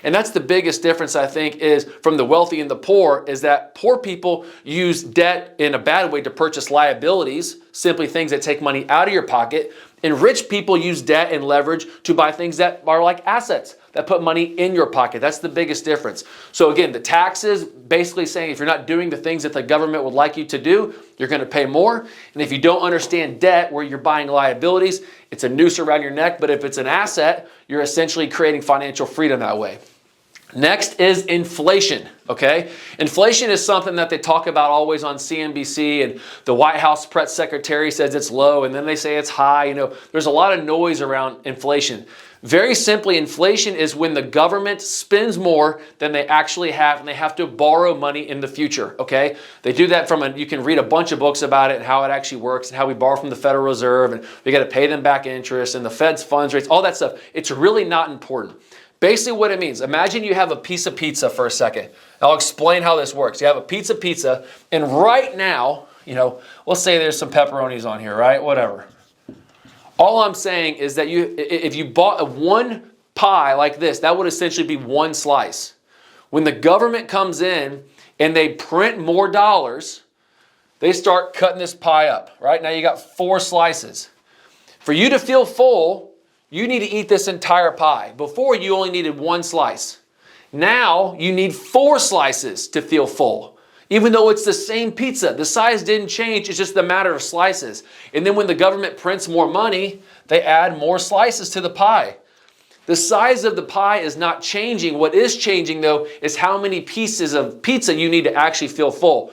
And that's the biggest difference, I think, is from the wealthy and the poor, is that poor people use debt in a bad way to purchase liabilities, simply things that take money out of your pocket. And rich people use debt and leverage to buy things that are like assets, that put money in your pocket. That's the biggest difference. So again, the taxes basically saying if you're not doing the things that the government would like you to do, you're going to pay more. And if you don't understand debt, where you're buying liabilities, it's a noose around your neck. But if it's an asset, you're essentially creating financial freedom that way. Next is inflation, okay? Inflation is something that they talk about always on CNBC, and the White House press secretary says it's low, and then they say it's high. You know, there's a lot of noise around inflation. Very simply, inflation is when the government spends more than they actually have, and they have to borrow money in the future, okay? They do that you can read a bunch of books about it and how it actually works and how we borrow from the Federal Reserve, and we got to pay them back interest, and the Fed's funds rates, all that stuff. It's really not important. Basically what it means, imagine you have a piece of pizza for a second. I'll explain how this works. You have a piece of pizza, and right now, you know, let's say there's some pepperonis on here, right? Whatever. All I'm saying is that if you bought one pie like this, that would essentially be one slice. When the government comes in and they print more dollars, they start cutting this pie up, right? Now you got 4 slices. For you to feel full, you need to eat this entire pie. Before, you only needed 1 slice. Now, you need 4 slices to feel full. Even though it's the same pizza, the size didn't change, it's just a matter of slices. And then when the government prints more money, they add more slices to the pie. The size of the pie is not changing. What is changing, though, is how many pieces of pizza you need to actually feel full.